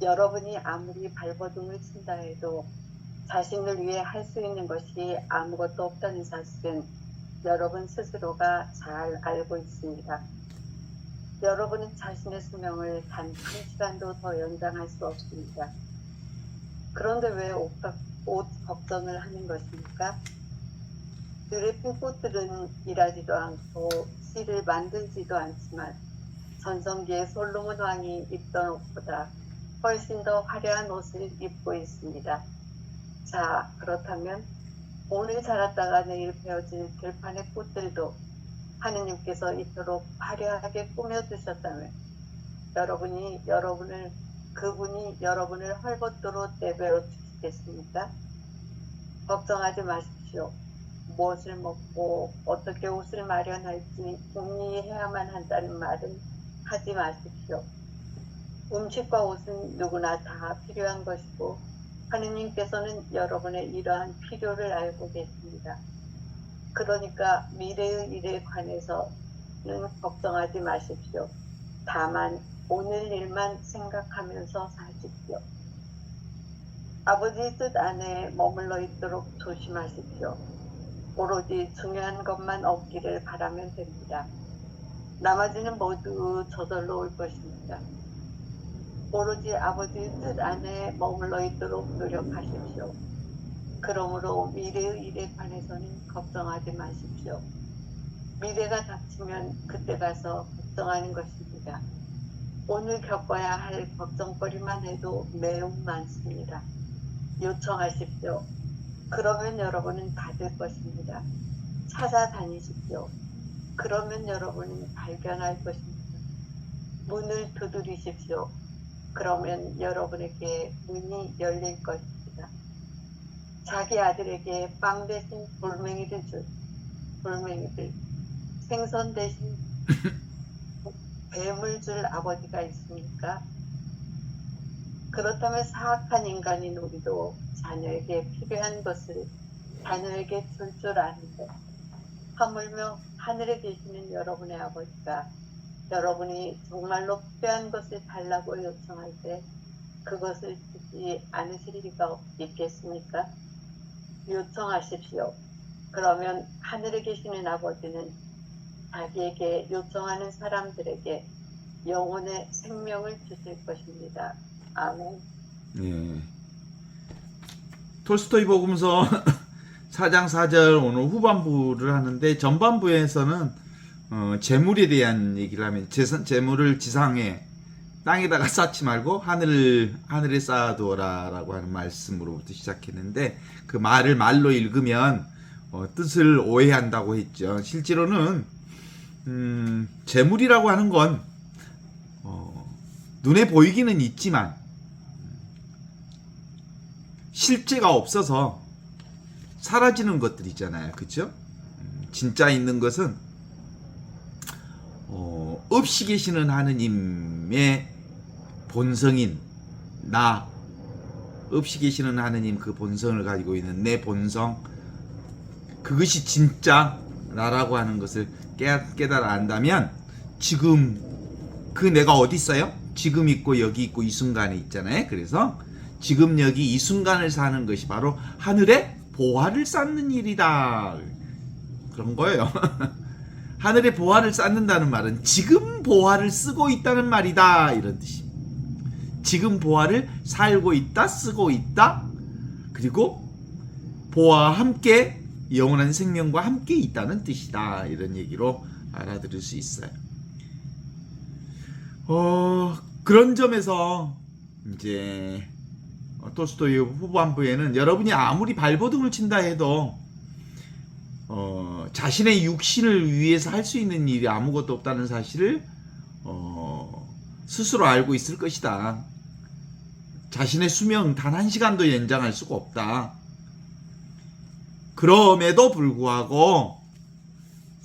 여러분이 아무리 발버둥을 친다 해도 자신을 위해 할 수 있는 것이 아무것도 없다는 사실은 여러분 스스로가 잘 알고 있습니다. 여러분은 자신의 수명을 단 1시간도 더 연장할 수 없습니다. 그런데 왜 옷 걱정을 하는 것입니까? 드레핀 꽃들은 일하지도 않고 실을 만들지도 않지만 전성기의 솔로몬 왕이 입던 옷보다 훨씬 더 화려한 옷을 입고 있습니다. 자, 그렇다면 오늘 자랐다가 내일 베어질 들판의 꽃들도 하느님께서 이토록 화려하게 꾸며두셨다면 그분이 여러분을 헐벗도록 내버려 주시겠습니까? 걱정하지 마십시오. 무엇을 먹고 어떻게 옷을 마련할지 궁리해야만 한다는 말은 하지 마십시오. 음식과 옷은 누구나 다 필요한 것이고 하느님께서는 여러분의 이러한 필요를 알고 계십니다. 그러니까 미래의 일에 관해서는 걱정하지 마십시오. 다만 오늘 일만 생각하면서 사십시오. 아버지 뜻 안에 머물러 있도록 조심하십시오. 오로지 중요한 것만 없기를 바라면 됩니다. 나머지는 모두 저절로 올 것입니다. 오로지 아버지의 뜻 안에 머물러 있도록 노력하십시오. 그러므로 미래의 일에 관해서는 걱정하지 마십시오. 미래가 닥치면 그때 가서 걱정하는 것입니다. 오늘 겪어야 할 걱정거리만 해도 매우 많습니다. 요청하십시오. 그러면 여러분은 받을 것입니다. 찾아다니십시오. 그러면 여러분은 발견할 것입니다. 문을 두드리십시오. 그러면 여러분에게 문이 열릴 것입니다. 자기 아들에게 빵 대신 돌멩이들, 생선 대신 뱀을 줄 아버지가 있습니까? 그렇다면 사악한 인간인 우리도 자녀에게 필요한 것을 자녀에게 줄 아는데 하물며 하늘에 계시는 여러분의 아버지가 여러분이 정말로 필요한 것을 달라고 요청할 때 그것을 주지 않으실 리가 있겠습니까? 요청하십시오. 그러면 하늘에 계시는 아버지는 자기에게 요청하는 사람들에게 영혼의 생명을 주실 것입니다. 아멘. 예. 톨스토이 복음서 4장 4절 오늘 후반부를 하는데 전반부에서는 재물에 대한 얘기를 하면 재물을 지상에 땅에다가 쌓지 말고 하늘에 쌓아두어라라고 하는 말씀으로부터 시작했는데 그 말로 읽으면 뜻을 오해한다고 했죠. 실제로는 재물이라고 하는 건 눈에 보이기는 있지만 실제가 없어서 사라지는 것들이잖아요. 그렇죠? 진짜 있는 것은 없이 계시는 하느님의 본성인 나, 없이 계시는 하느님 그 본성을 가지고 있는 내 본성, 그것이 진짜 나라고 하는 것을 깨달아 안다면 지금 그 내가 어디 있어요? 지금 있고 여기 있고 이 순간에 있잖아요. 그래서 지금 여기 이 순간을 사는 것이 바로 하늘에 보화를 쌓는 일이다. 그런 거예요. 하늘에 보화를 쌓는다는 말은 지금 보화를 쓰고 있다는 말이다. 이런 뜻입니다. 지금 보화를 살고 있다, 쓰고 있다. 그리고 보화와 함께 영원한 생명과 함께 있다는 뜻이다. 이런 얘기로 알아들을 수 있어요. 그런 점에서 이제 톨스토이 후반부에는 여러분이 아무리 발버둥을 친다 해도 자신의 육신을 위해서 할 수 있는 일이 아무것도 없다는 사실을 스스로 알고 있을 것이다. 자신의 수명 단 1시간도 연장할 수가 없다. 그럼에도 불구하고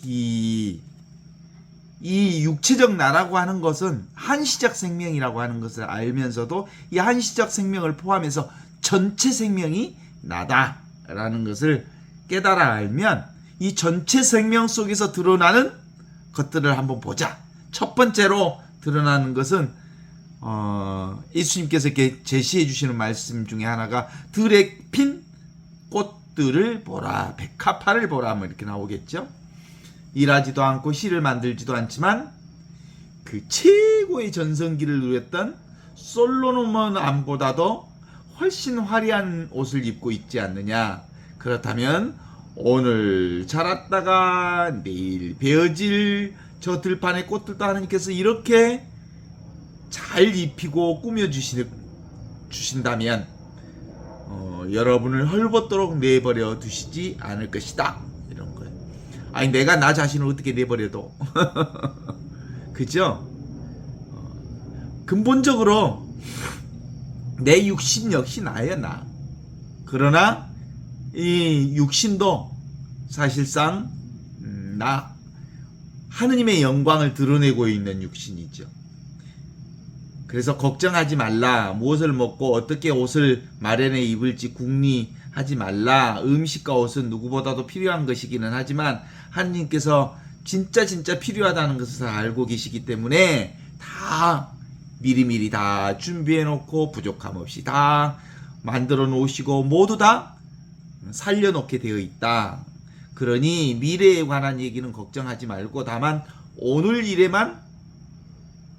이 육체적 나라고 하는 것은 한시적 생명이라고 하는 것을 알면서도 이 한시적 생명을 포함해서 전체 생명이 나다라는 것을 깨달아 알면 이 전체 생명 속에서 드러나는 것들을 한번 보자. 첫 번째로 드러나는 것은 예수님께서 이렇게 제시해 주시는 말씀 중에 하나가 들에 핀 꽃들을 보라, 백합화를 보라, 뭐 이렇게 나오겠죠. 일하지도 않고 실을 만들지도 않지만 그 최고의 전성기를 누렸던 솔로몬 왕보다도 훨씬 화려한 옷을 입고 있지 않느냐. 그렇다면 오늘 자랐다가 내일 베어질 저 들판의 꽃들도 하나님께서 이렇게 잘 입히고 꾸며 주신다면 여러분을 헐벗도록 내버려 두시지 않을 것이다. 이런 거예요. 아니 내가 나 자신을 어떻게 내버려둬? 그죠? 근본적으로 내 육신 역시 나야 나. 그러나 이 육신도 사실상 나 하느님의 영광을 드러내고 있는 육신이죠. 그래서 걱정하지 말라. 무엇을 먹고 어떻게 옷을 마련해 입을지 궁리하지 말라. 음식과 옷은 누구보다도 필요한 것이기는 하지만 하느님께서 진짜 필요하다는 것을 알고 계시기 때문에 다 미리미리 다 준비해 놓고 부족함 없이 다 만들어 놓으시고 모두 다 살려놓게 되어 있다. 그러니 미래에 관한 얘기는 걱정하지 말고 다만 오늘 일에만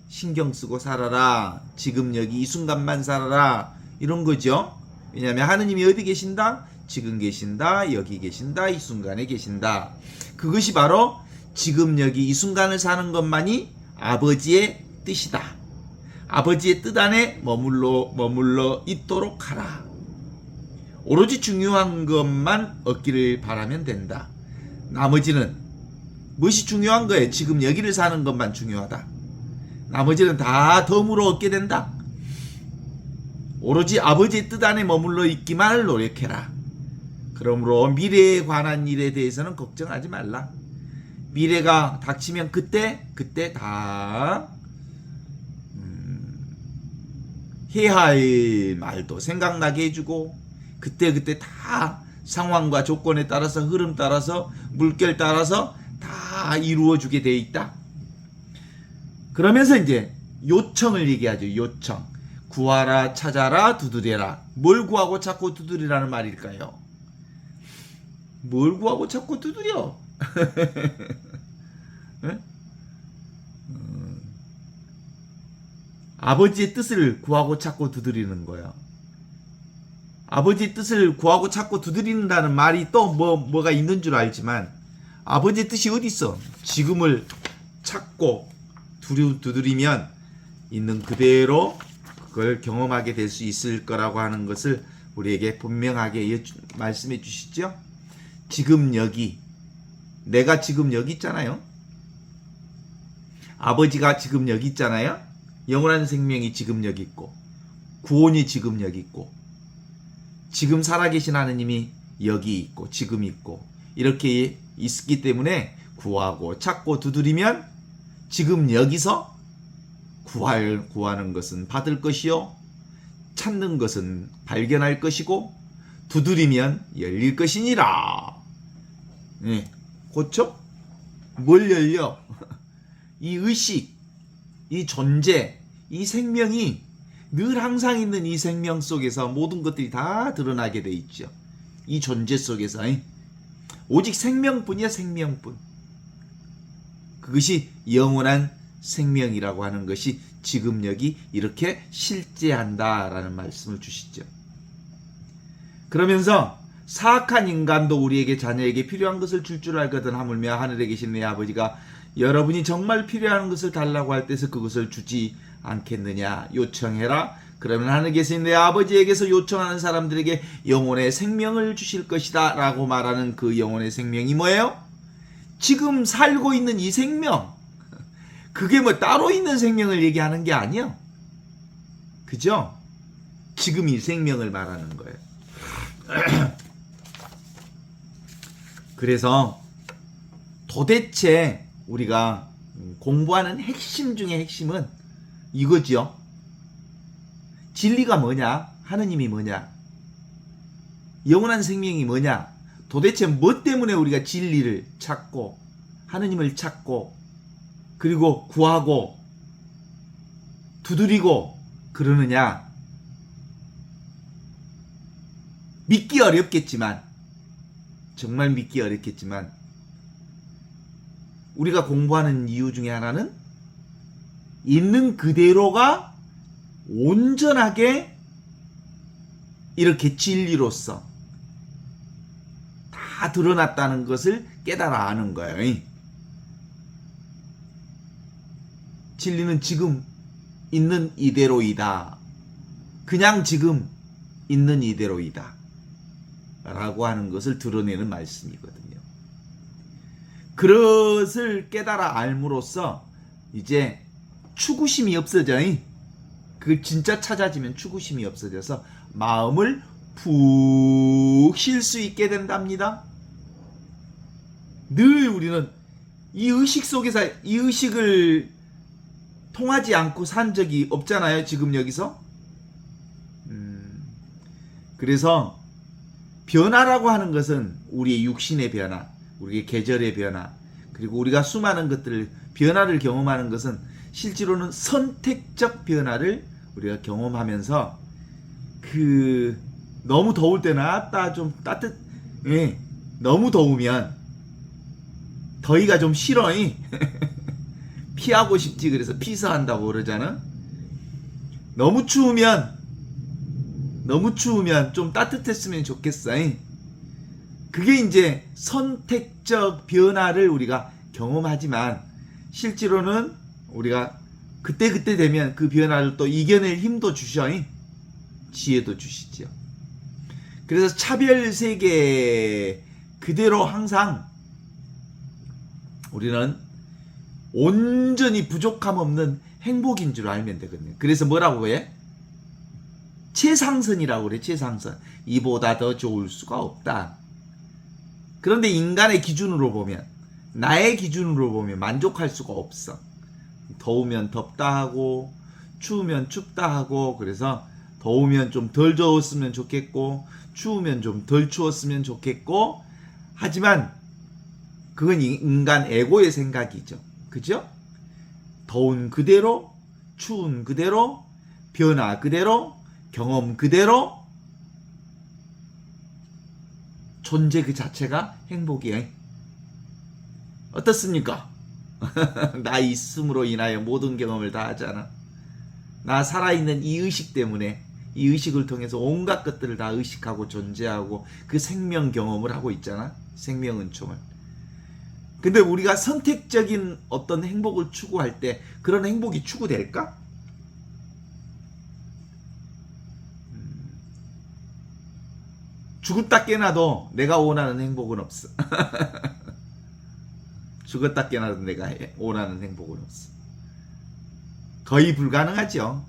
신경 쓰고 살아라. 지금 여기 이 순간만 살아라. 이런 거죠. 왜냐하면 하느님이 어디 계신다? 지금 계신다. 여기 계신다. 이 순간에 계신다. 그것이 바로 지금 여기 이 순간을 사는 것만이 아버지의 뜻이다. 아버지의 뜻 안에 머물러 있도록 하라. 오로지 중요한 것만 얻기를 바라면 된다. 나머지는 무엇이 중요한 거예요? 지금 여기를 사는 것만 중요하다. 나머지는 다 덤으로 얻게 된다. 오로지 아버지의 뜻 안에 머물러 있기만을 노력해라. 그러므로 미래에 관한 일에 대해서는 걱정하지 말라. 미래가 닥치면 그때 다 해야 할 말도 생각나게 해주고 그때 다 상황과 조건에 따라서 흐름 따라서 물결 따라서 다 이루어주게 돼 있다. 그러면서 이제 요청을 얘기하죠. 요청. 구하라, 찾아라, 두드려라. 뭘 구하고 찾고 두드리라는 말일까요? 뭘 구하고 찾고 두드려? 아버지의 뜻을 구하고 찾고 두드리는 거예요. 아버지의 뜻을 구하고 찾고 두드린다는 말이 또 뭐가 있는 줄 알지만 아버지의 뜻이 어디 있어? 지금을 찾고 두드리면 있는 그대로 그걸 경험하게 될 수 있을 거라고 하는 것을 우리에게 분명하게 말씀해 주시죠. 지금 여기 내가 지금 여기 있잖아요. 아버지가 지금 여기 있잖아요. 영원한 생명이 지금 여기 있고 구원이 지금 여기 있고 지금 살아계신 하느님이 여기 있고 지금 있고 이렇게 있기 때문에 구하고 찾고 두드리면 지금 여기서 구하는 것은 받을 것이요 찾는 것은 발견할 것이고 두드리면 열릴 것이니라. 네, 그렇죠? 뭘 열려? 이 의식, 이 존재, 이 생명이 늘 항상 있는 이 생명 속에서 모든 것들이 다 드러나게 돼 있죠. 이 존재 속에서 오직 생명뿐이야. 생명뿐. 그것이 영원한 생명이라고 하는 것이 지금 여기 이렇게 실제한다라는 말씀을 주시죠. 그러면서 사악한 인간도 우리에게 자녀에게 필요한 것을 줄 알거든 하물며 하늘에 계신 내 아버지가 여러분이 정말 필요한 것을 달라고 할 때서 그것을 주지 않겠느냐. 요청해라. 그러면 하늘에 계신 내 아버지에게서 요청하는 사람들에게 영혼의 생명을 주실 것이다 라고 말하는 그 영혼의 생명이 뭐예요? 지금 살고 있는 이 생명. 그게 뭐 따로 있는 생명을 얘기하는 게 아니야. 그죠? 지금 이 생명을 말하는 거예요. 그래서 도대체 우리가 공부하는 핵심 중에 핵심은 이거죠. 진리가 뭐냐? 하느님이 뭐냐? 영원한 생명이 뭐냐? 도대체 뭐 때문에 우리가 진리를 찾고 하느님을 찾고 그리고 구하고 두드리고 그러느냐? 믿기 어렵겠지만, 정말 믿기 어렵겠지만, 우리가 공부하는 이유 중에 하나는 있는 그대로가 온전하게 이렇게 진리로서 다 드러났다는 것을 깨달아 아는 거예요. 진리는 지금 있는 이대로이다. 그냥 지금 있는 이대로이다. 라고 하는 것을 드러내는 말씀이거든요. 그것을 깨달아 알므로써 이제 추구심이 없어져. 그 진짜 찾아지면 추구심이 없어져서 마음을 푹 쉴 수 있게 된답니다. 늘 우리는 이 의식 속에서 이 의식을 통하지 않고 산 적이 없잖아요. 지금 여기서. 그래서 변화라고 하는 것은 우리의 육신의 변화, 우리의 계절의 변화, 그리고 우리가 수많은 것들을 변화를 경험하는 것은 실제로는 선택적 변화를 우리가 경험하면서 너무 더울 때는 좀 너무 더우면 더위가 좀 싫어. 피하고 싶지. 그래서 피서한다고 그러잖아. 너무 추우면 좀 따뜻했으면 좋겠어. 그게 이제 선택적 변화를 우리가 경험하지만 실제로는 우리가 그때 되면 그 변화를 또 이겨낼 힘도 주셔. 지혜도 주시죠. 그래서 차별 세계 그대로 항상 우리는 온전히 부족함 없는 행복인 줄 알면 되거든요. 그래서 뭐라고 해? 최상선이라고 그래. 최상선. 이보다 더 좋을 수가 없다. 그런데 인간의 기준으로 보면, 나의 기준으로 보면 만족할 수가 없어. 더우면 덥다 하고 추우면 춥다 하고, 그래서 더우면 좀 덜 더웠으면 좋겠고 추우면 좀 덜 추웠으면 좋겠고, 하지만 그건 인간 에고의 생각이죠. 그죠? 더운 그대로, 추운 그대로, 변화 그대로, 경험 그대로, 존재 그 자체가 행복이에요. 어떻습니까? 나 있음으로 인하여 모든 경험을 다 하잖아. 나 살아있는 이 의식 때문에, 이 의식을 통해서 온갖 것들을 다 의식하고 존재하고 그 생명 경험을 하고 있잖아. 생명 은총을. 근데 우리가 선택적인 어떤 행복을 추구할 때 그런 행복이 추구될까? 죽었다 깨나도 내가 원하는 행복은 없어. 죽었다 깨나도 내가 원하는 행복은 없어. 거의 불가능하죠.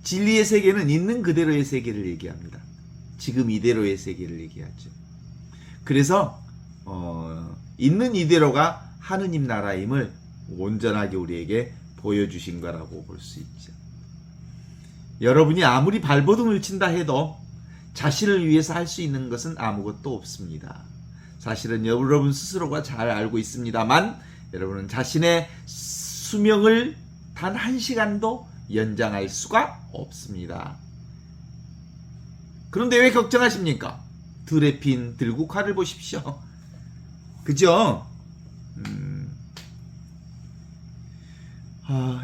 진리의 세계는 있는 그대로의 세계를 얘기합니다. 지금 이대로의 세계를 얘기하죠. 그래서 있는 이대로가 하느님 나라임을 온전하게 우리에게 보여주신 거라고 볼 수 있죠. 여러분이 아무리 발버둥을 친다 해도 자신을 위해서 할 수 있는 것은 아무것도 없습니다. 사실은 여러분 스스로가 잘 알고 있습니다만 여러분은 자신의 수명을 단 1시간도 연장할 수가 없습니다. 그런데 왜 걱정하십니까? 들에 핀 들국화를 보십시오. 그죠?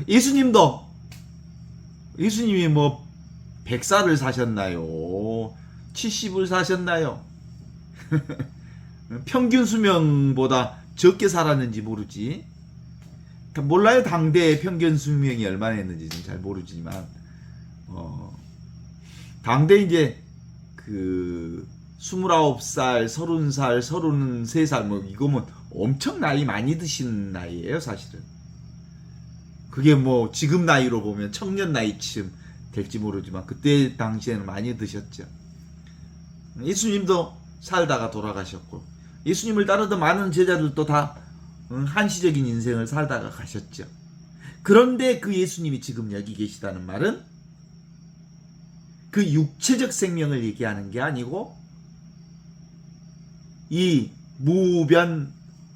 예수님이 뭐 100살을 사셨나요? 70을 사셨나요? 평균 수명보다 적게 살았는지 모르지. 몰라요. 당대의 평균 수명이 얼마나 했는지 잘 모르지만 당대 이제 29살, 30살, 33살 뭐 이거면 엄청 나이 많이 드신 나이예요, 사실은. 그게 뭐 지금 나이로 보면 청년 나이쯤 될지 모르지만 그때 당시에는 많이 드셨죠. 예수님도 살다가 돌아가셨고 예수님을 따르던 많은 제자들도 다 한시적인 인생을 살다가 가셨죠. 그런데 그 예수님이 지금 여기 계시다는 말은 그 육체적 생명을 얘기하는 게 아니고 이 무변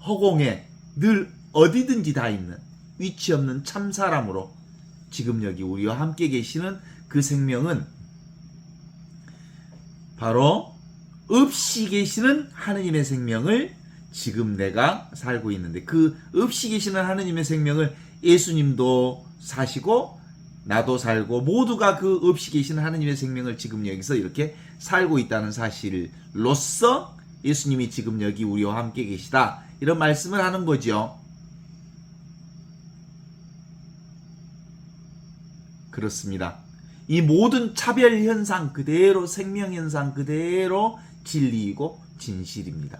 허공에 늘 어디든지 다 있는 위치 없는 참 사람으로 지금 여기 우리와 함께 계시는 그 생명은 바로 없이 계시는 하느님의 생명을 지금 내가 살고 있는데, 그 없이 계시는 하느님의 생명을 예수님도 사시고 나도 살고 모두가 그 없이 계시는 하느님의 생명을 지금 여기서 이렇게 살고 있다는 사실로서 예수님이 지금 여기 우리와 함께 계시다, 이런 말씀을 하는 거죠. 그렇습니다. 이 모든 차별 현상 그대로, 생명 현상 그대로 진리이고 진실입니다.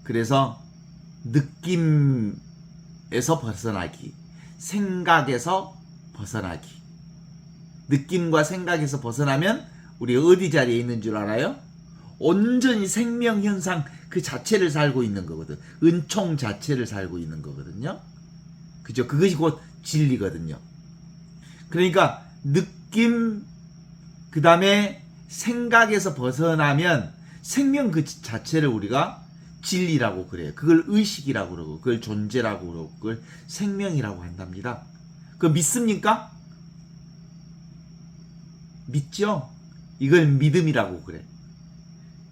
그래서 느낌에서 벗어나기, 생각에서 벗어나기. 느낌과 생각에서 벗어나면 우리 어디 자리에 있는 줄 알아요? 온전히 생명 현상 그 자체를 살고 있는 거거든. 은총 자체를 살고 있는 거거든요. 그죠? 그것이 곧 진리거든요. 그러니까 느낌, 그 다음에 생각에서 벗어나면 생명 그 자체를 우리가 진리라고 그래요. 그걸 의식이라고 그러고, 그걸 존재라고 그러고, 그걸 생명이라고 한답니다. 그거 믿습니까? 믿죠? 이걸 믿음이라고 그래.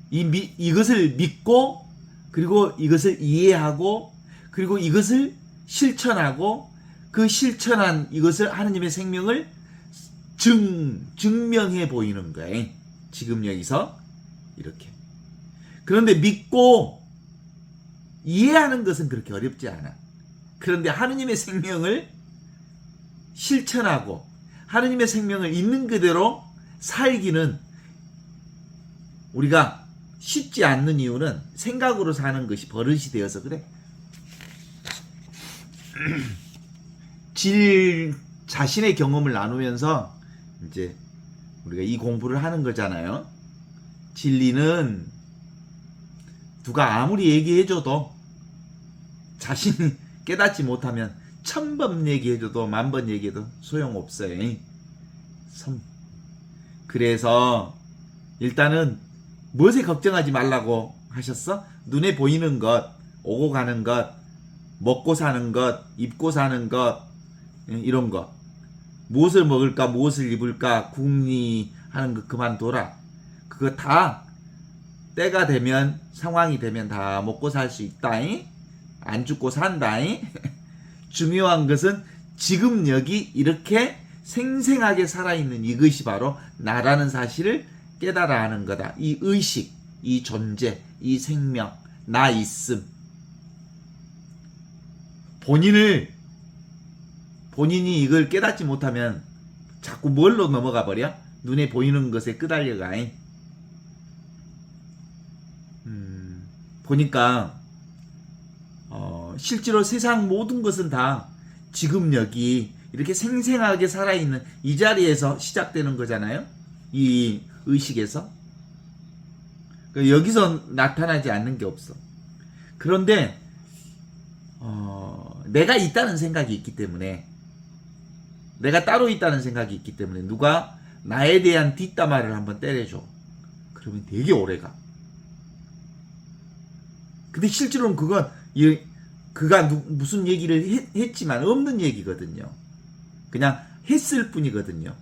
이것을 믿고, 그리고 이것을 이해하고, 그리고 이것을 실천하고, 그 실천한 이것을 하느님의 생명을 증명해 보이는 거예요. 지금 여기서 이렇게. 그런데 믿고 이해하는 것은 그렇게 어렵지 않아. 그런데 하느님의 생명을 실천하고 하느님의 생명을 있는 그대로 살기는 우리가 쉽지 않는 이유는 생각으로 사는 것이 버릇이 되어서 그래. 자신의 경험을 나누면서 이제 우리가 이 공부를 하는 거잖아요. 진리는 누가 아무리 얘기해줘도 자신이 깨닫지 못하면 1000번 얘기해줘도 10,000번 얘기해도 소용없어요. 그래서 일단은 무엇에 걱정하지 말라고 하셨어? 눈에 보이는 것, 오고 가는 것, 먹고 사는 것, 입고 사는 것, 이런 것. 무엇을 먹을까, 무엇을 입을까, 궁리하는 거 그만둬라. 그거 다 때가 되면, 상황이 되면 다 먹고 살 수 있다잉. 안 죽고 산다잉. 중요한 것은 지금 여기 이렇게 생생하게 살아있는 이것이 바로 나라는 사실을 깨달아 하는 거다. 이 의식, 이 존재, 이 생명, 나 있음. 본인이 이걸 깨닫지 못하면 자꾸 뭘로 넘어가 버려? 눈에 보이는 것에 끄달려가. 보니까 실제로 세상 모든 것은 다 지금 여기 이렇게 생생하게 살아있는 이 자리에서 시작되는 거잖아요. 이 의식에서. 여기서 나타나지 않는 게 없어. 그런데 내가 있다는 생각이 있기 때문에, 내가 따로 있다는 생각이 있기 때문에 누가 나에 대한 뒷담화를 한번 때려줘. 그러면 되게 오래가. 근데 실제로는 그가 무슨 얘기를 했지만 없는 얘기거든요. 그냥 했을 뿐이거든요.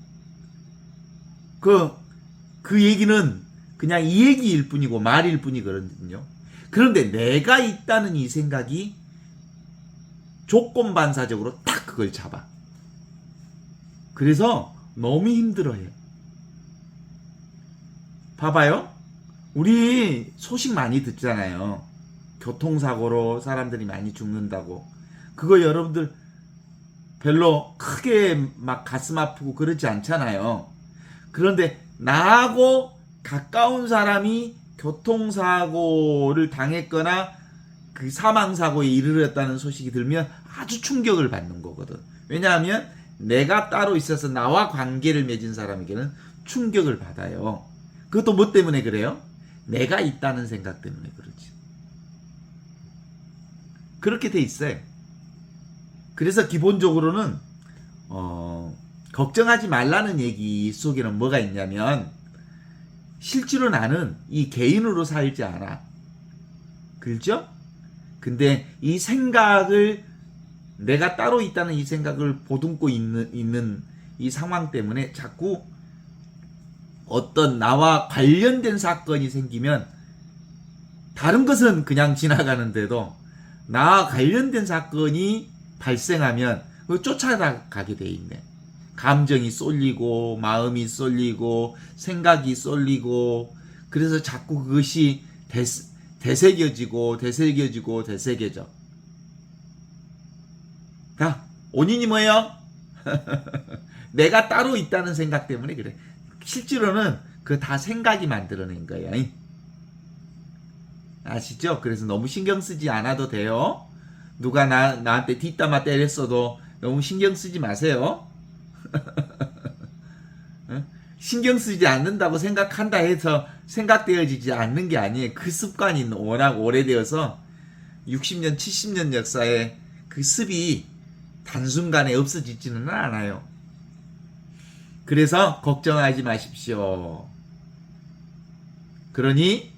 그 얘기는 그냥 이 얘기일 뿐이고 말일 뿐이거든요. 그런데 내가 있다는 이 생각이 조건반사적으로 딱 그걸 잡아. 그래서 너무 힘들어해. 봐봐요. 우리 소식 많이 듣잖아요. 교통사고로 사람들이 많이 죽는다고. 그거 여러분들 별로 크게 막 가슴 아프고 그러지 않잖아요. 그런데 나하고 가까운 사람이 교통사고를 당했거나 그 사망사고에 이르렀다는 소식이 들면 아주 충격을 받는 거거든. 왜냐하면 내가 따로 있어서 나와 관계를 맺은 사람에게는 충격을 받아요. 그것도 뭐 때문에 그래요? 내가 있다는 생각 때문에 그렇지. 그렇게 돼 있어요. 그래서 기본적으로는 걱정하지 말라는 얘기 속에는 뭐가 있냐면, 실제로 나는 이 개인으로 살지 않아. 그렇죠? 근데 이 생각을 내가 따로 있다는 이 생각을 보듬고 있는 이 상황 때문에 자꾸 어떤 나와 관련된 사건이 생기면 다른 것은 그냥 지나가는데도 나와 관련된 사건이 발생하면 그걸 쫓아가게 돼 있네. 감정이 쏠리고 마음이 쏠리고 생각이 쏠리고 그래서 자꾸 그것이 되새겨지고 되새겨져. 자, 원인이 뭐예요? 내가 따로 있다는 생각 때문에 그래. 실제로는 그 다 생각이 만들어낸 거예요. 아시죠? 그래서 너무 신경 쓰지 않아도 돼요. 누가 나한테 뒷담화 때렸어도 너무 신경 쓰지 마세요. 신경 쓰지 않는다고 생각한다 해서 생각되어지지 않는 게 아니에요. 그 습관이 워낙 오래되어서 60년, 70년 역사에 그 습이 단순간에 없어지지는 않아요. 그래서 걱정하지 마십시오. 그러니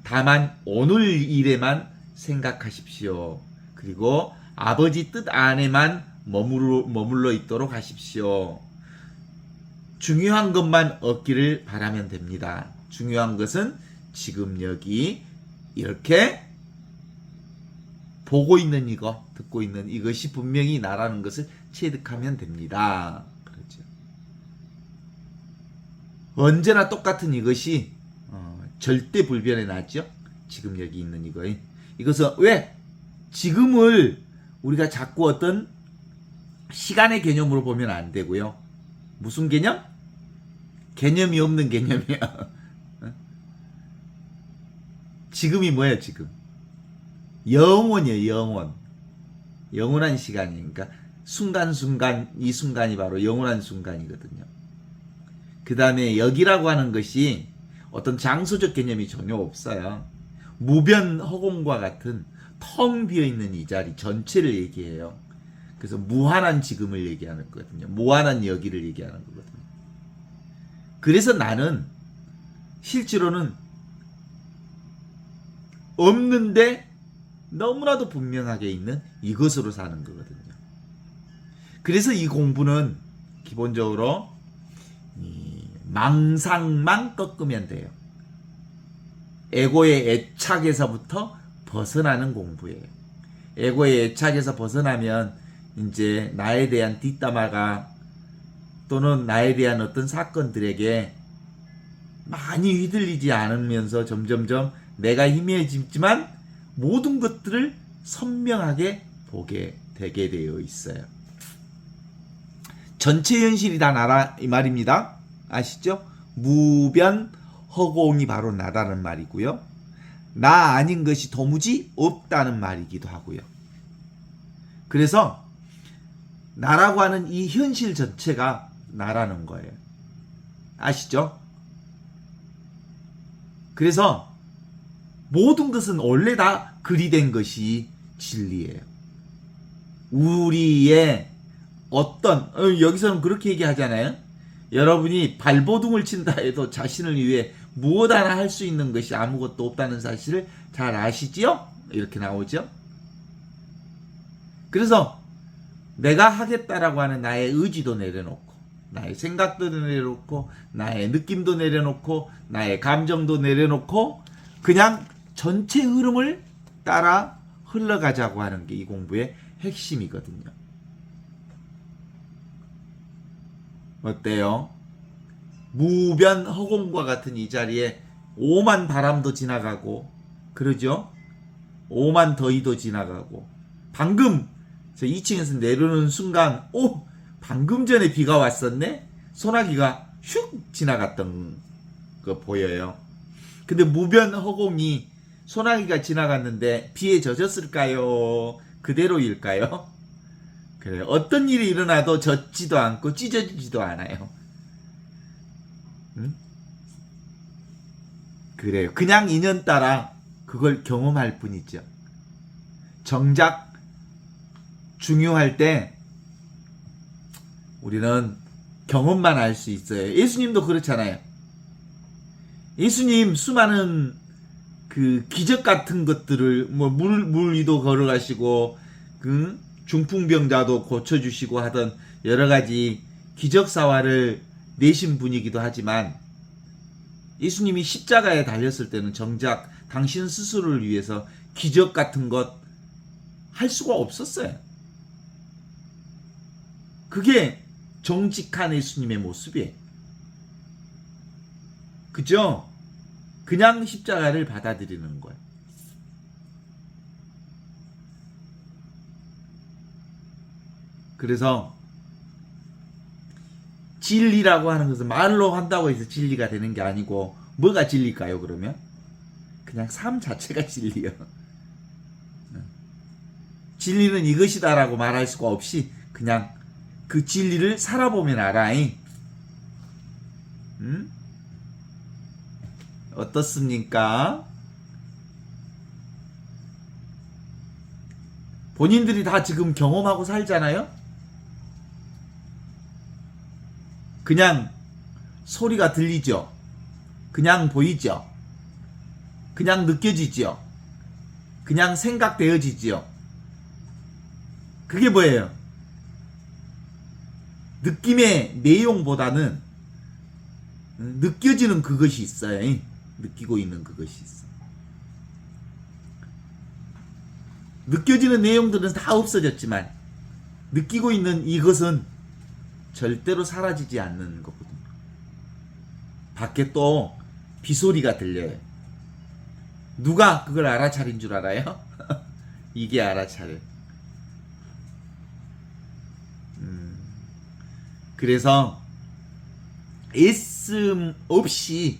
다만 오늘 일에만 생각하십시오. 그리고 아버지 뜻 안에만 머물러 있도록 하십시오. 중요한 것만 얻기를 바라면 됩니다. 중요한 것은 지금 여기 이렇게 보고 있는 이거, 듣고 있는 이것이 분명히 나라는 것을 체득하면 됩니다. 그렇죠. 언제나 똑같은 이것이 절대 불변에 나죠. 지금 여기 있는 이거. 이것은 왜? 지금을 우리가 자꾸 어떤 시간의 개념으로 보면 안 되고요. 무슨 개념? 개념이 없는 개념이야. 지금이 뭐예요, 지금? 영원이에요, 영원. 영원한 시간이니까 순간순간, 이 순간이 바로 영원한 순간이거든요. 그 다음에 여기라고 하는 것이 어떤 장소적 개념이 전혀 없어요. 무변 허공과 같은 텅 비어있는 이 자리 전체를 얘기해요. 그래서 무한한 지금을 얘기하는 거거든요. 무한한 여기를 얘기하는 거거든요. 그래서 나는 실제로는 없는데 너무나도 분명하게 있는 이것으로 사는 거거든요. 그래서 이 공부는 기본적으로 망상만 꺾으면 돼요. 에고의 애착에서부터 벗어나는 공부예요. 에고의 애착에서 벗어나면 이제 나에 대한 뒷담화가 또는 나에 대한 어떤 사건들에게 많이 휘둘리지 않으면서 점점점 내가 희미해지지만 모든 것들을 선명하게 보게 되게 되어 있어요. 전체 현실이 다 나라 이 말입니다. 아시죠? 무변 허공이 바로 나라는 말이고요. 나 아닌 것이 도무지 없다는 말이기도 하고요. 그래서 나라고 하는 이 현실 전체가 나라는 거예요. 아시죠? 그래서 모든 것은 원래 다 그리된 것이 진리예요. 우리의 어떤 여기서는 그렇게 얘기하잖아요. 여러분이 발버둥을 친다 해도 자신을 위해 무엇 하나 할 수 있는 것이 아무것도 없다는 사실을 잘 아시지요? 이렇게 나오죠. 그래서 내가 하겠다라고 하는 나의 의지도 내려놓고 나의 생각도 내려놓고 나의 느낌도 내려놓고 나의 감정도 내려놓고 그냥 전체 흐름을 따라 흘러가자고 하는 게 이 공부의 핵심이거든요. 어때요? 무변 허공과 같은 이 자리에 오만 바람도 지나가고 그러죠? 오만 더위도 지나가고 방금 저 2층에서 내려오는 순간 방금 전에 비가 왔었네? 소나기가 슉 지나갔던 거 보여요. 근데 무변 허공이 소나기가 지나갔는데 비에 젖었을까요? 그대로일까요? 그래요. 어떤 일이 일어나도 젖지도 않고 찢어지지도 않아요. 그래요. 그냥 인연따라 그걸 경험할 뿐이죠. 정작 중요할 때 우리는 경험만 할 수 있어요. 예수님도 그렇잖아요. 예수님 수많은 그 기적 같은 것들을 뭐 물 위도 걸어가시고 그 중풍병자도 고쳐주시고 하던 여러 가지 기적 사활을 내신 분이기도 하지만 예수님이 십자가에 달렸을 때는 정작 당신 스스로를 위해서 기적 같은 것 할 수가 없었어요. 그게 정직한 예수님의 모습이에요. 그죠? 그냥 십자가를 받아들이는 거예요. 그래서 진리라고 하는 것은 말로 한다고 해서 진리가 되는 게 아니고 뭐가 진리일까요? 그러면 그냥 삶 자체가 진리예요. 진리는 이것이다라고 말할 수가 없이 그냥 그 진리를 살아보면 알아. 어떻습니까? 본인들이 다 지금 경험하고 살잖아요? 그냥 소리가 들리죠? 그냥 보이죠? 그냥 느껴지죠? 그냥 생각되어지죠? 그게 뭐예요? 느낌의 내용보다는 느껴지는 그것이 있어요. 느끼고 있는 그것이 있어. 느껴지는 내용들은 다 없어졌지만 느끼고 있는 이것은 절대로 사라지지 않는 거거든요. 밖에 또 비소리가 들려요. 누가 그걸 알아차린 줄 알아요? 이게 알아차려. 그래서 애씀 없이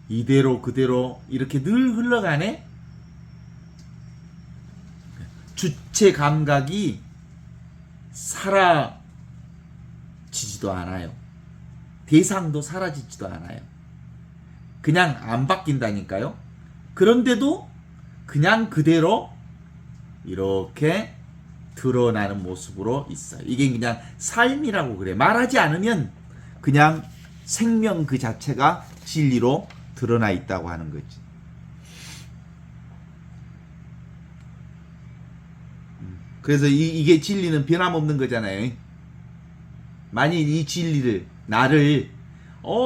이대로 그대로 이렇게 늘 흘러가네. 주체 감각이 사라지지도 않아요. 대상도 사라지지도 않아요. 그냥 안 바뀐다니까요. 그런데도 그냥 그대로 이렇게 드러나는 모습으로 있어요. 이게 그냥 삶이라고 그래. 말하지 않으면 그냥 생명 그 자체가 진리로 드러나 있다고 하는 거지. 그래서 이게 진리는 변함없는 거잖아요. 만일 이 진리를 나를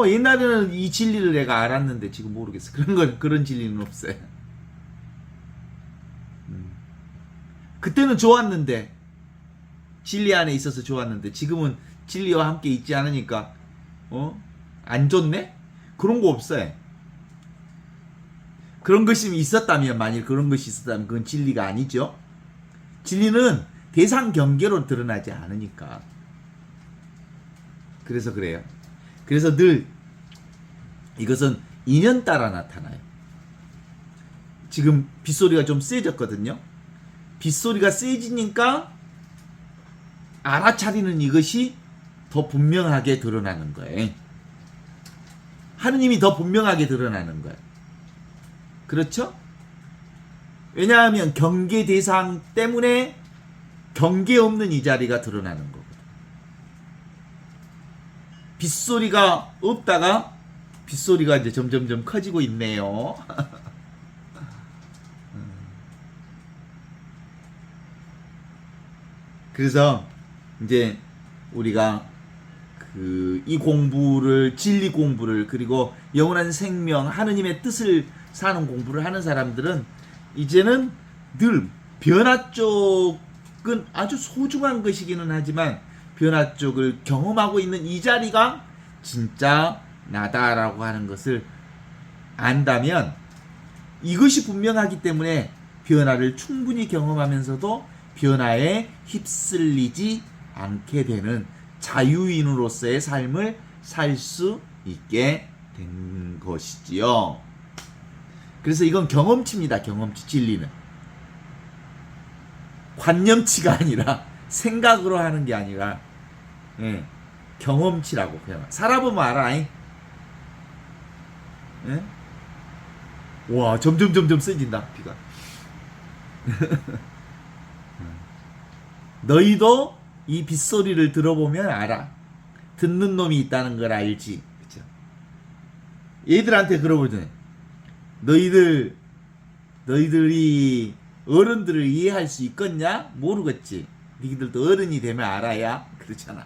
옛날에는 이 진리를 내가 알았는데 지금 모르겠어. 그런 진리는 없어요. 그때는 좋았는데 진리 안에 있어서 좋았는데 지금은 진리와 함께 있지 않으니까 안 좋네? 그런 거 없어요. 그런 것이 있었다면 만일 그런 것이 있었다면 그건 진리가 아니죠. 진리는 대상 경계로 드러나지 않으니까. 그래서 그래요. 그래서 늘 이것은 인연 따라 나타나요. 지금 빗소리가 좀 세졌거든요. 빗소리가 세지니까 알아차리는 이것이 더 분명하게 드러나는 거예요. 하느님이 더 분명하게 드러나는 거예요. 그렇죠? 왜냐하면 경계 대상 때문에 경계 없는 이 자리가 드러나는 거거든요. 빗소리가 없다가 빗소리가 이제 점점점 커지고 있네요. 그래서 이제 우리가 이 공부를 진리 공부를 그리고 영원한 생명 하느님의 뜻을 사는 공부를 하는 사람들은 이제는 늘 변화 쪽은 아주 소중한 것이기는 하지만 변화 쪽을 경험하고 있는 이 자리가 진짜 나다라고 하는 것을 안다면 이것이 분명하기 때문에 변화를 충분히 경험하면서도 변화에 휩쓸리지 않게 되는 자유인으로서의 삶을 살 수 있게 된 것이지요. 그래서 이건 경험치입니다. 경험치. 진리는 관념치가 아니라 생각으로 하는 게 아니라 경험치라고 표현. 살아보면 알아. 와, 점점 세진다 비가. 너희도 이 빗소리를 들어보면 알아. 듣는 놈이 있다는 걸 알지. 그쵸? 얘들한테 그러거든. 너희들이 어른들을 이해할 수 있겠냐? 모르겠지. 너희들도 어른이 되면 알아야 그렇잖아.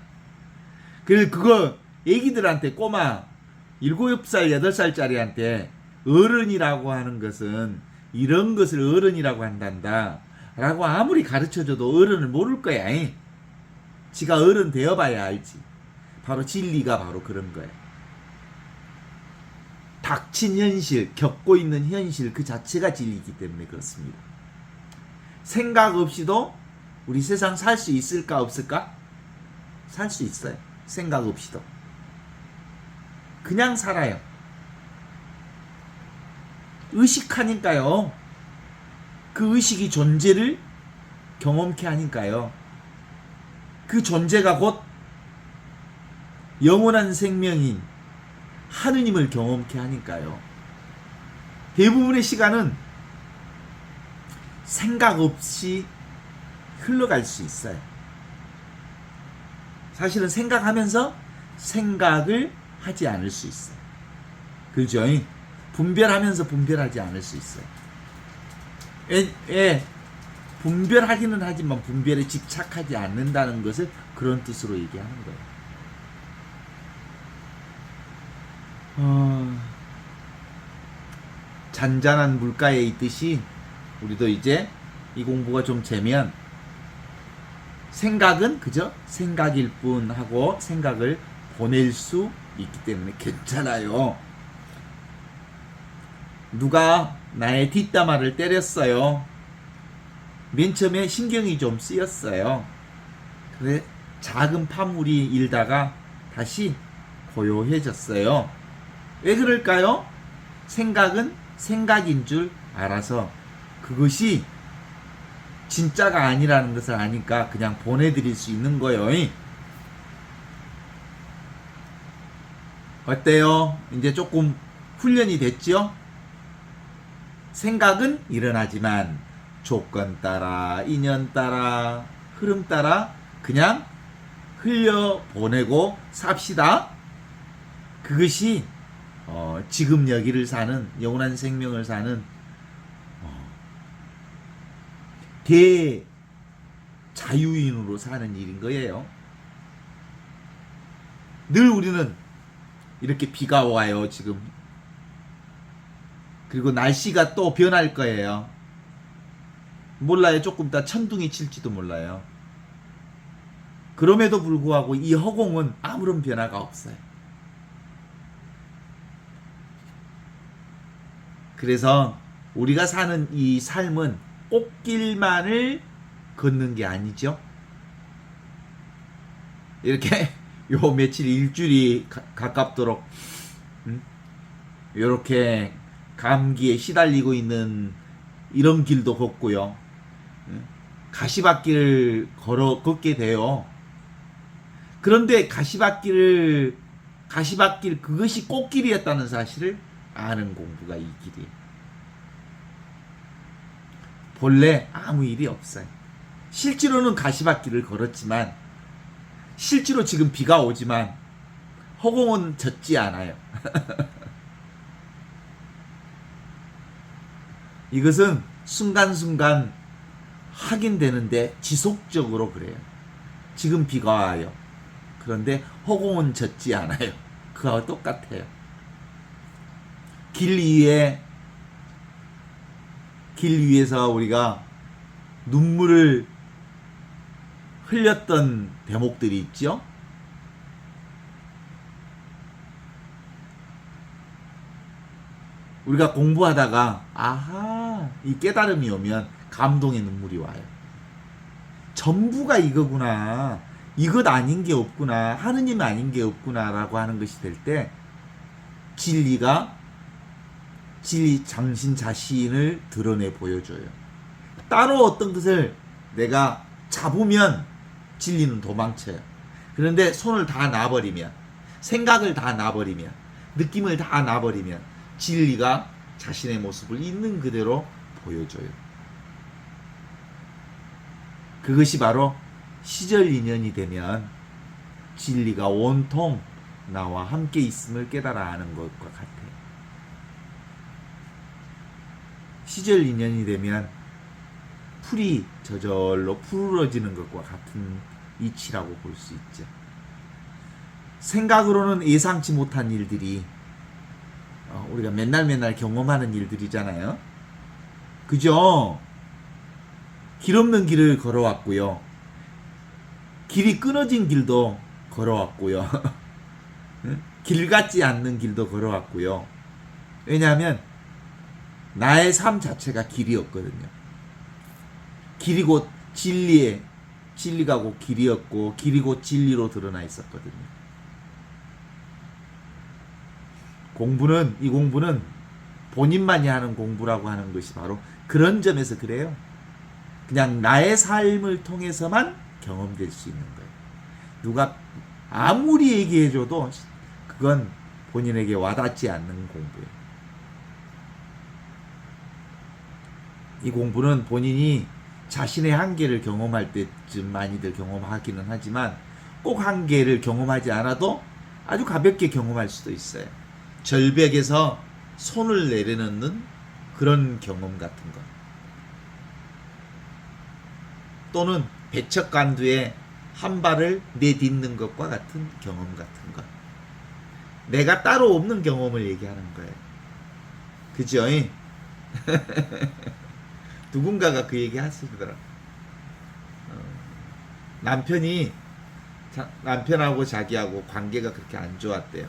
그래서 그거 애기들한테 꼬마 7, 8살, 8살짜리한테 어른이라고 하는 것은 이런 것을 어른이라고 한단다 라고 아무리 가르쳐줘도 어른을 모를 거야. 지가 어른 되어봐야 알지. 바로 진리가 바로 그런 거야. 닥친 현실, 겪고 있는 현실 그 자체가 진리이기 때문에 그렇습니다. 생각 없이도 우리 세상 살 수 있을까 없을까? 살 수 있어요. 생각 없이도. 그냥 살아요. 의식하니까요. 그 의식이 존재를 경험케 하니까요. 그 존재가 곧 영원한 생명인 하느님을 경험케 하니까요. 대부분의 시간은 생각 없이 흘러갈 수 있어요. 사실은 생각하면서 생각을 하지 않을 수 있어요. 그죠? 분별하면서 분별하지 않을 수 있어요. 분별하기는 하지만 분별에 집착하지 않는다는 것을 그런 뜻으로 얘기하는 거예요. 잔잔한 물가에 있듯이 우리도 이제 이 공부가 좀 되면 생각은 그저 생각일 뿐 하고 생각을 보낼 수 있기 때문에 괜찮아요. 누가 나의 뒷담화를 때렸어요. 맨 처음에 신경이 좀 쓰였어요. 그래 작은 파물이 일다가 다시 고요해졌어요. 왜 그럴까요? 생각은 생각인 줄 알아서 그것이 진짜가 아니라는 것을 아니까 그냥 보내드릴 수 있는 거예요. 어때요? 이제 조금 훈련이 됐죠? 생각은 일어나지만 조건 따라, 인연 따라, 흐름 따라 그냥 흘려보내고 삽시다. 그것이 지금 여기를 사는 영원한 생명을 사는 대자유인으로 사는 일인 거예요. 늘 우리는 이렇게 비가 와요 지금. 그리고 날씨가 또 변할 거예요. 몰라요. 조금 이따 천둥이 칠지도 몰라요. 그럼에도 불구하고 이 허공은 아무런 변화가 없어요. 그래서 우리가 사는 이 삶은 꽃길만을 걷는 게 아니죠. 이렇게 요 며칠 일주일이 가깝도록 이렇게 감기에 시달리고 있는 이런 길도 걷고요. 가시밭길을 걷게 돼요. 그런데 가시밭길 그것이 꽃길이었다는 사실을 아는 공부가 이 길이에요. 본래 아무 일이 없어요. 실제로는 가시밭길을 걸었지만 실제로 지금 비가 오지만 허공은 젖지 않아요. 이것은 순간순간 확인되는데 지속적으로 그래요. 지금 비가 와요. 그런데 허공은 젖지 않아요. 그거와 똑같아요. 길 위에서 우리가 눈물을 흘렸던 대목들이 있죠. 우리가 공부하다가 아하 이 깨달음이 오면 감동의 눈물이 와요. 전부가 이거구나. 이것 아닌 게 없구나. 하느님 아닌 게 없구나 라고 하는 것이 될 때 진리 당신 자신을 드러내 보여줘요. 따로 어떤 것을 내가 잡으면 진리는 도망쳐요. 그런데 손을 다 놔버리면, 생각을 다 놔버리면, 느낌을 다 놔버리면 진리가 자신의 모습을 있는 그대로 보여줘요. 그것이 바로 시절 인연이 되면 진리가 온통 나와 함께 있음을 깨달아 아는 것과 같아요. 시절 인연이 되면 풀이 저절로 푸르러지는 것과 같은 이치라고 볼 수 있죠. 생각으로는 예상치 못한 일들이 우리가 맨날 경험하는 일들이잖아요. 그죠? 길 없는 길을 걸어왔고요. 길이 끊어진 길도 걸어왔고요. 길 같지 않는 길도 걸어왔고요. 왜냐하면 나의 삶 자체가 길이었거든요. 길이 곧 진리가 곧 길이었고 길이 곧 진리로 드러나 있었거든요. 이 공부는 본인만이 하는 공부라고 하는 것이 바로 그런 점에서 그래요. 그냥 나의 삶을 통해서만 경험될 수 있는 거예요. 누가 아무리 얘기해줘도 그건 본인에게 와닿지 않는 공부예요. 이 공부는 본인이 자신의 한계를 경험할 때쯤 많이들 경험하기는 하지만 꼭 한계를 경험하지 않아도 아주 가볍게 경험할 수도 있어요. 절벽에서 손을 내려놓는 그런 경험 같은 것, 또는 배척간두에 한 발을 내딛는 것과 같은 경험 같은 것. 내가 따로 없는 경험을 얘기하는 거예요. 그죠? 누군가가 그 얘기 하시더라. 남편하고 자기하고 관계가 그렇게 안 좋았대요.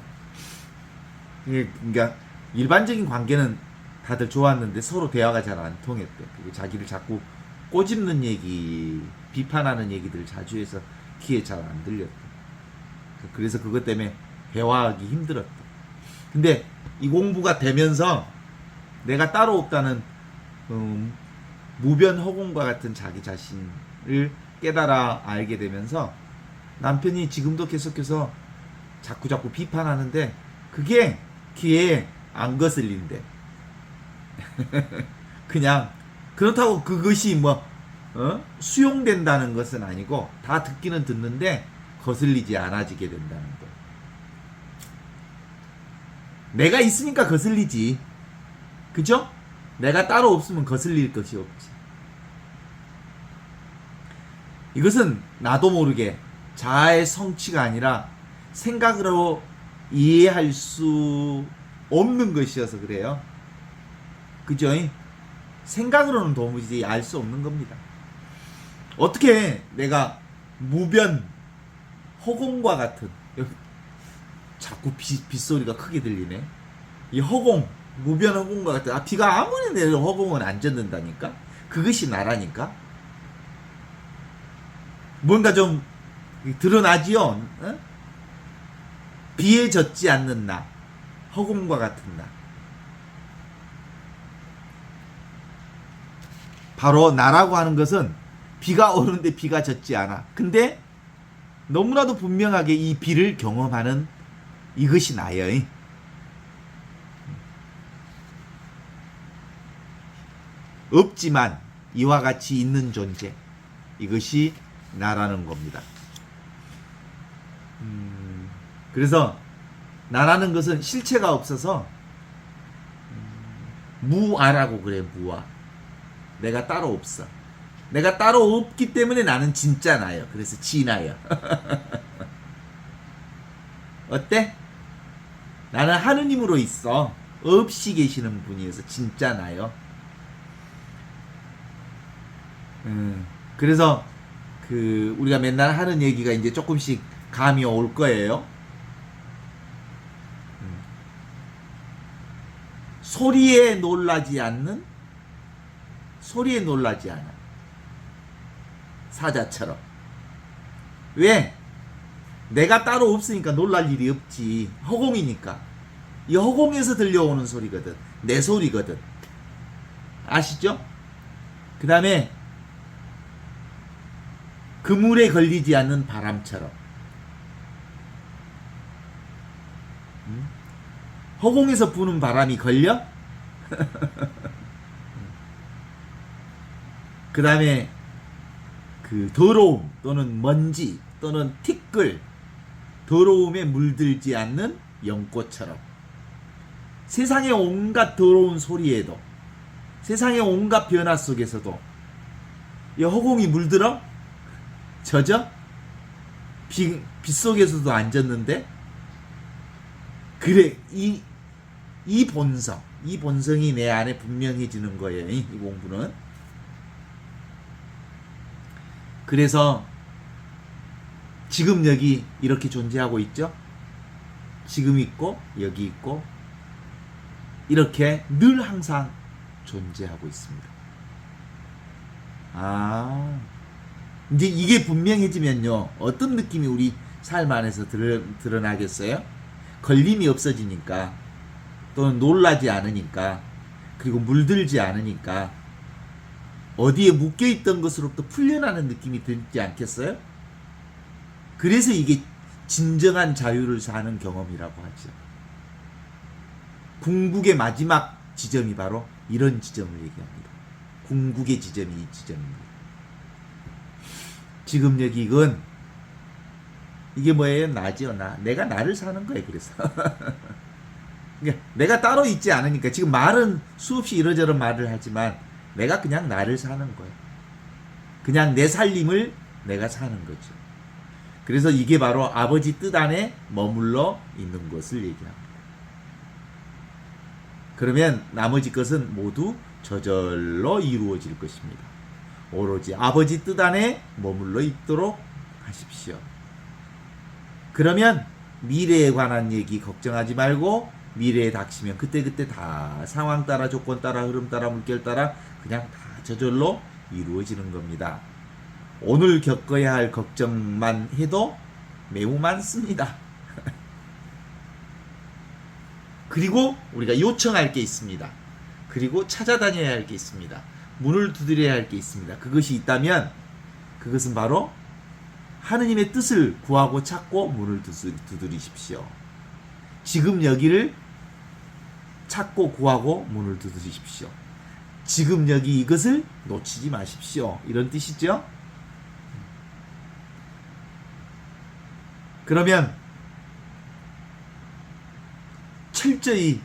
그러니까 일반적인 관계는 다들 좋았는데 서로 대화가 잘 안 통했대. 그리고 자기를 자꾸 꼬집는 얘기, 비판하는 얘기들을 자주 해서 귀에 잘 안 들렸대. 그래서 그것 때문에 대화하기 힘들었대. 근데 이 공부가 되면서 내가 따로 없다는 무변 허공과 같은 자기 자신을 깨달아 알게 되면서 남편이 지금도 계속해서 자꾸 비판하는데 그게 귀에 안 거슬린대. 그냥 그렇다고 그것이 수용된다는 것은 아니고 다 듣기는 듣는데 거슬리지 않아지게 된다는 거. 내가 있으니까 거슬리지. 그죠? 내가 따로 없으면 거슬릴 것이 없지. 이것은 나도 모르게 자아의 성취가 아니라 생각으로 이해할 수 없는 것이어서 그래요. 그죠? 생각으로는 도무지 알 수 없는 겁니다. 어떻게 내가 무변 허공과 같은, 자꾸 빗소리가 크게 들리네. 이 허공, 무변 허공과 같은, 비가 아무리 내려도 허공은 안 젖는다니까? 그것이 나라니까? 뭔가 좀 드러나지요? 어? 비에 젖지 않는 나, 허공과 같은 나. 바로 나라고 하는 것은 비가 오는데 비가 젖지 않아. 근데 너무나도 분명하게 이 비를 경험하는 이것이 나예요. 없지만 이와 같이 있는 존재, 이것이 나라는 겁니다. 그래서 나라는 것은 실체가 없어서 무아라고 그래. 무아. 내가 따로 없어. 내가 따로 없기 때문에 나는 진짜 나요. 그래서 진아요. 어때? 나는 하느님으로 있어. 없이 계시는 분이어서 진짜 나요. 그래서 우리가 맨날 하는 얘기가 이제 조금씩 감이 올 거예요. 소리에 놀라지 않아. 사자처럼. 왜? 내가 따로 없으니까 놀랄 일이 없지. 허공이니까. 이 허공에서 들려오는 소리거든. 내 소리거든. 아시죠? 그 다음에 그물에 걸리지 않는 바람처럼. 허공에서 부는 바람이 걸려? 그 다음에 더러움 또는 먼지 또는 티끌, 더러움에 물들지 않는 연꽃처럼 세상의 온갖 더러운 소리에도 세상의 온갖 변화 속에서도 이 허공이 물들어? 젖어? 빗속에서도 안 젖는데? 그래, 이 본성이 내 안에 분명해지는 거예요. 이 공부는. 그래서 지금 여기 이렇게 존재하고 있죠? 지금 있고 여기 있고 이렇게 늘 항상 존재하고 있습니다. 이제 이게 분명해지면요, 어떤 느낌이 우리 삶 안에서 드러나겠어요? 걸림이 없어지니까, 또는 놀라지 않으니까, 그리고 물들지 않으니까, 어디에 묶여있던 것으로부터 풀려나는 느낌이 들지 않겠어요? 그래서 이게 진정한 자유를 사는 경험이라고 하죠. 궁극의 마지막 지점이 바로 이런 지점을 얘기합니다. 궁극의 지점이 이 지점입니다. 지금 여기 이게 뭐예요? 나지요, 나. 내가 나를 사는 거예요, 그래서. 그러니까 내가 따로 있지 않으니까, 지금 말은 수없이 이러저런 말을 하지만, 내가 그냥 나를 사는 거예요. 그냥 내 살림을 내가 사는 거죠. 그래서 이게 바로 아버지 뜻 안에 머물러 있는 것을 얘기합니다. 그러면 나머지 것은 모두 저절로 이루어질 것입니다. 오로지 아버지 뜻 안에 머물러 있도록 하십시오. 그러면 미래에 관한 얘기 걱정하지 말고, 미래에 닥치면 그때그때 다 상황 따라, 조건 따라, 흐름 따라, 물결 따라 그냥 다 저절로 이루어지는 겁니다. 오늘 겪어야 할 걱정만 해도 매우 많습니다. 그리고 우리가 요청할 게 있습니다. 그리고 찾아다녀야 할 게 있습니다. 문을 두드려야 할 게 있습니다. 그것이 있다면 그것은 바로 하느님의 뜻을 구하고 찾고 문을 두드리십시오. 지금 여기를 찾고 구하고 문을 두드리십시오. 지금 여기 이것을 놓치지 마십시오. 이런 뜻이죠. 그러면 철저히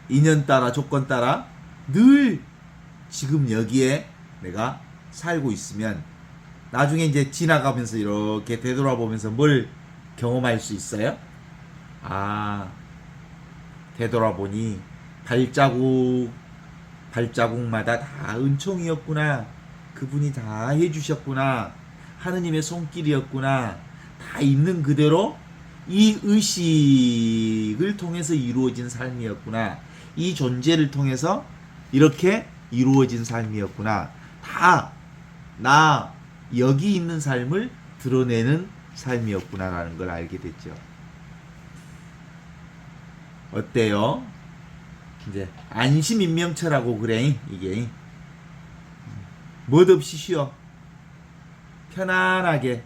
인연 따라, 조건 따라 늘 지금 여기에 내가 살고 있으면 나중에 이제 지나가면서 이렇게 되돌아보면서 뭘 경험할 수 있어요? 되돌아보니 발자국마다 다 은총이었구나. 그분이 다 해주셨구나. 하느님의 손길이었구나. 다 있는 그대로 이 의식을 통해서 이루어진 삶이었구나. 이 존재를 통해서 이렇게 이루어진 삶이었구나. 다 나 여기 있는 삶을 드러내는 삶이었구나라는 걸 알게 됐죠. 어때요? 이제 안심인명처라고 그래. 이게 멋없이 쉬어. 편안하게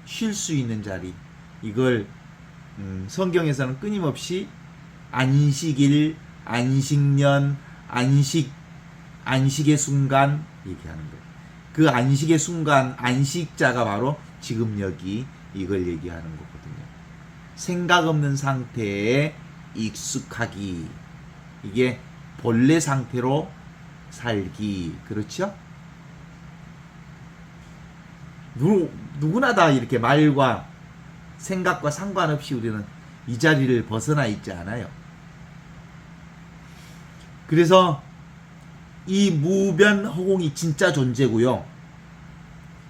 쉴 수 있는 자리. 이걸 성경에서는 끊임없이 안식일, 안식년, 안식의 순간 얘기하는 거예요. 그 안식의 순간, 안식자가 바로 지금 여기 이걸 얘기하는 거거든요. 생각 없는 상태에 익숙하기. 이게 본래 상태로 살기. 그렇죠? 누구나 다 이렇게 말과 생각과 상관없이 우리는 이 자리를 벗어나 있지 않아요. 그래서 이 무변 허공이 진짜 존재고요.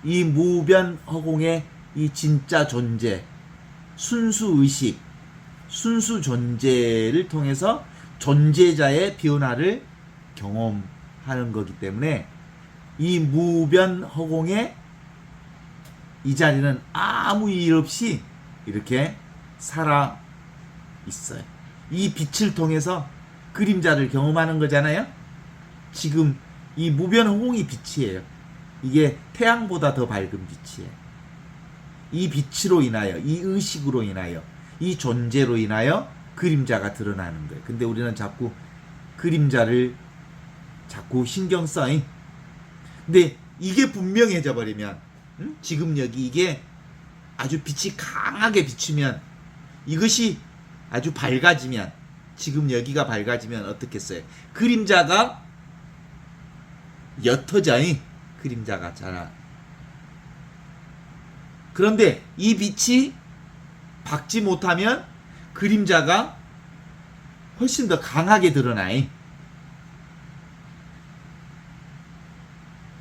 이 무변 허공의 이 진짜 존재, 순수 의식, 순수 존재를 통해서 존재자의 변화를 경험하는 거기 때문에 이 무변 허공에 이 자리는 아무 일 없이 이렇게 살아 있어요. 이 빛을 통해서 그림자를 경험하는 거잖아요. 지금 이 무변 허공이 빛이에요. 이게 태양보다 더 밝은 빛이에요. 이 빛으로 인하여, 이 의식으로 인하여, 이 존재로 인하여 그림자가 드러나는 거예요. 근데 우리는 자꾸 그림자를 자꾸 신경 써. 근데 이게 분명해져 버리면, 지금 여기 이게 아주 빛이 강하게 비추면, 이것이 아주 밝아지면, 지금 여기가 밝아지면 어떻겠어요? 그림자가 옅어져. 그림자가 잘. 그런데 이 빛이 밝지 못하면 그림자가 훨씬 더 강하게 드러나.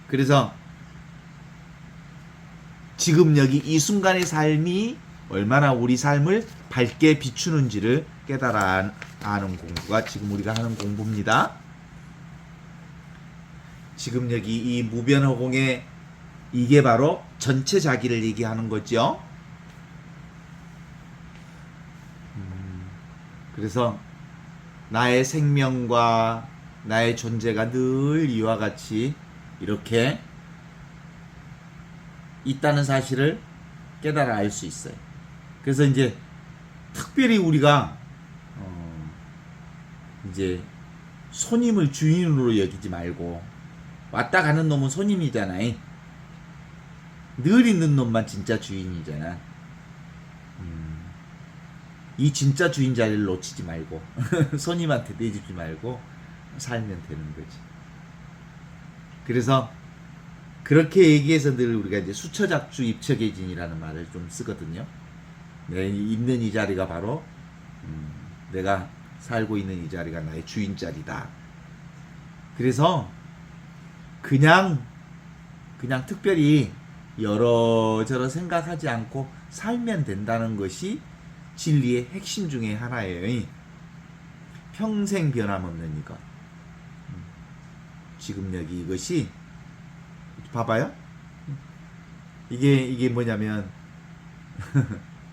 그래서 지금 여기 이 순간의 삶이 얼마나 우리 삶을 밝게 비추는지를 깨달아 아는 공부가 지금 우리가 하는 공부입니다. 지금 여기 이 무변허공의 이게 바로 전체 자기를 얘기하는 거죠. 그래서 나의 생명과 나의 존재가 늘 이와 같이 이렇게 있다는 사실을 깨달아 알 수 있어요. 그래서 이제 특별히 우리가 이제 손님을 주인으로 여기지 말고, 왔다 가는 놈은 손님이잖아요. 늘 있는 놈만 진짜 주인이잖아. 이 진짜 주인 자리를 놓치지 말고 손님한테 내주지 말고 살면 되는 거지. 그래서 그렇게 얘기해서 늘 우리가 이제 수처작주 입처계진이라는 말을 좀 쓰거든요. 내 있는 이 자리가 바로 내가 살고 있는 이 자리가 나의 주인 자리다. 그래서 그냥 특별히 여러저러 생각하지 않고 살면 된다는 것이 진리의 핵심 중에 하나예요. 평생 변함없는 이것. 지금 여기 이것이 봐봐요. 이게 뭐냐면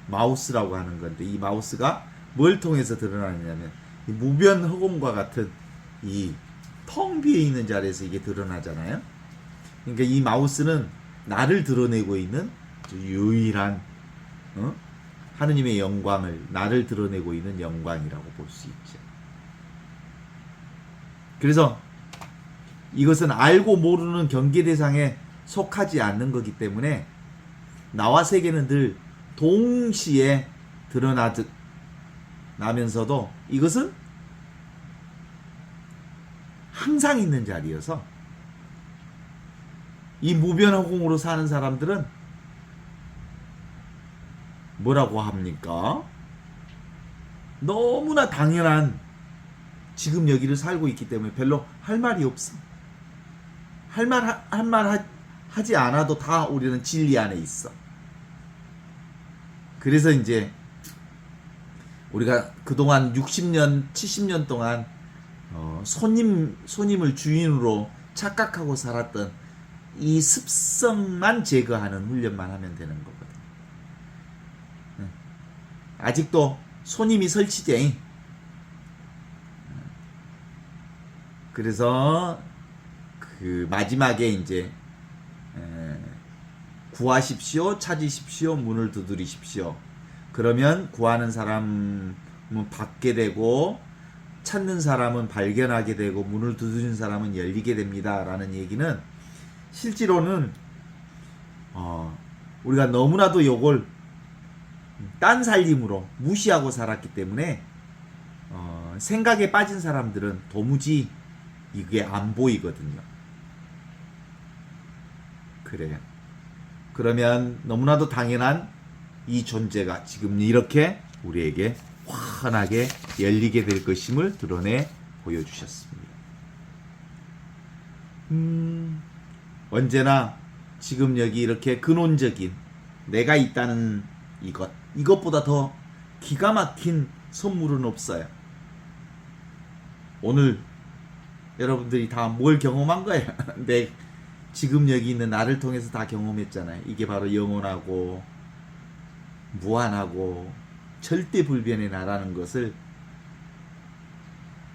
마우스라고 하는 건데, 이 마우스가 뭘 통해서 드러나냐면 이 무변허공과 같은 이 텅 비어 있는 자리에서 이게 드러나잖아요. 그러니까 이 마우스는 나를 드러내고 있는 유일한 하느님의 영광을, 나를 드러내고 있는 영광이라고 볼 수 있죠. 그래서 이것은 알고 모르는 경계 대상에 속하지 않는 거기 때문에 나와 세계는 늘 동시에 드러나듯 나면서도 이것은 항상 있는 자리여서 이 무변허공으로 사는 사람들은 뭐라고 합니까? 너무나 당연한 지금 여기를 살고 있기 때문에 별로 할 말이 없어. 할 말 하지 않아도 다 우리는 진리 안에 있어. 그래서 이제 우리가 그동안 60년, 70년 동안 손님을 주인으로 착각하고 살았던 이 습성만 제거하는 훈련만 하면 되는 거거든. 아직도 손님이 설치제. 그래서 그 마지막에 이제 구하십시오, 찾으십시오, 문을 두드리십시오. 그러면 구하는 사람은 받게 되고 찾는 사람은 발견하게 되고 문을 두드리는 사람은 열리게 됩니다. 라는 얘기는 실제로는 우리가 너무나도 요걸 딴 살림으로 무시하고 살았기 때문에 생각에 빠진 사람들은 도무지 이게 안 보이거든요. 그래요. 그러면 너무나도 당연한 이 존재가 지금 이렇게 우리에게 환하게 열리게 될 것임을 드러내 보여주셨습니다. 언제나 지금 여기 이렇게 근원적인 내가 있다는 이것보다 더 기가 막힌 선물은 없어요. 오늘 여러분들이 다 뭘 경험한 거예요? 지금 여기 있는 나를 통해서 다 경험했잖아요. 이게 바로 영원하고 무한하고 절대 불변의 나라는 것을.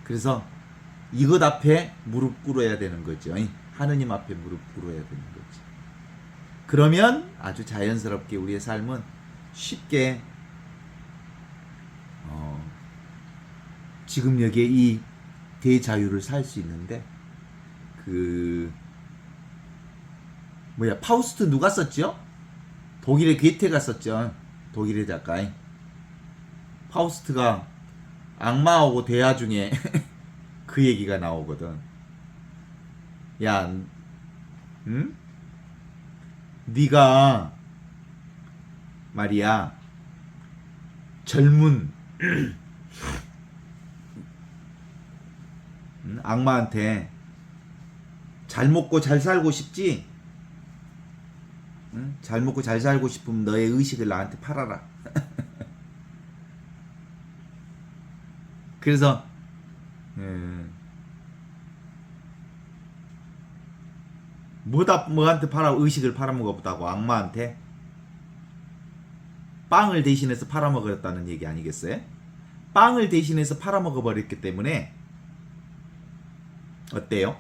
그래서 이것 앞에 무릎 꿇어야 되는 거죠. 하느님 앞에 무릎 꿇어야 되는 거죠. 그러면 아주 자연스럽게 우리의 삶은 쉽게 지금 여기에 이 대자유를 살 수 있는데, 파우스트 누가 썼죠? 독일의 괴테가 썼죠. 독일의 작가 파우스트가 악마하고 대화 중에 그 얘기가 나오거든. 야, 응? 네가 말이야 젊은 악마한테 잘 먹고 잘 살고 싶지? 응? 잘 먹고 잘 살고 싶으면 너의 의식을 나한테 팔아라. 그래서 뭐한테 의식을 팔아먹었다고? 악마한테? 빵을 대신해서 팔아먹었다는 얘기 아니겠어요? 빵을 대신해서 팔아먹어버렸기 때문에 어때요?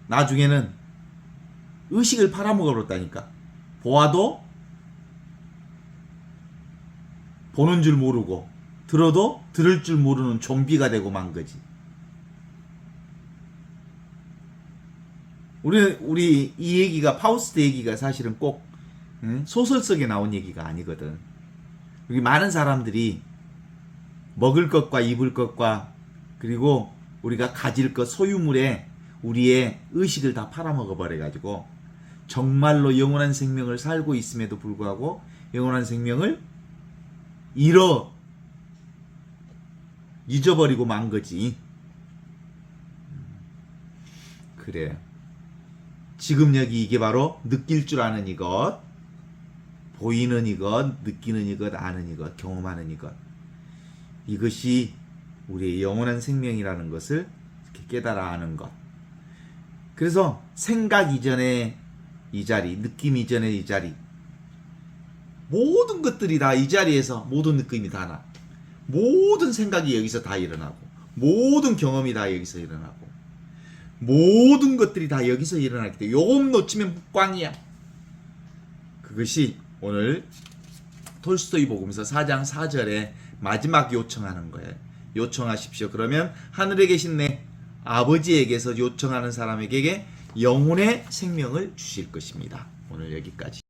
나중에는 의식을 팔아먹어버렸다니까. 보아도 보는 줄 모르고 들어도 들을 줄 모르는 좀비가 되고 만 거지. 우리 이 얘기가 파우스트 얘기가 사실은 꼭 소설 속에 나온 얘기가 아니거든. 여기 많은 사람들이 먹을 것과 입을 것과 그리고 우리가 가질 것 소유물에 우리의 의식을 다 팔아먹어 버려가지고 정말로 영원한 생명을 살고 있음에도 불구하고 영원한 생명을 잊어버리고 만 거지. 그래. 지금 여기 이게 바로 느낄 줄 아는 이것, 보이는 이것, 느끼는 이것, 아는 이것, 경험하는 이것. 이것이 우리의 영원한 생명이라는 것을 이렇게 깨달아 아는 것. 그래서 생각 이전에 이 자리, 느낌 이전에 이 자리, 모든 것들이 다 이 자리에서 모든 느낌이 다 나. 모든 생각이 여기서 다 일어나고 모든 경험이 다 여기서 일어나고 모든 것들이 다 여기서 일어나기 때문에 요금 놓치면 꽝이야. 그것이 오늘 톨스토이 복음서 4장 4절에 마지막 요청하는 거예요. 요청하십시오. 그러면 하늘에 계신 내 아버지에게서 요청하는 사람에게 영혼의 생명을 주실 것입니다. 오늘 여기까지.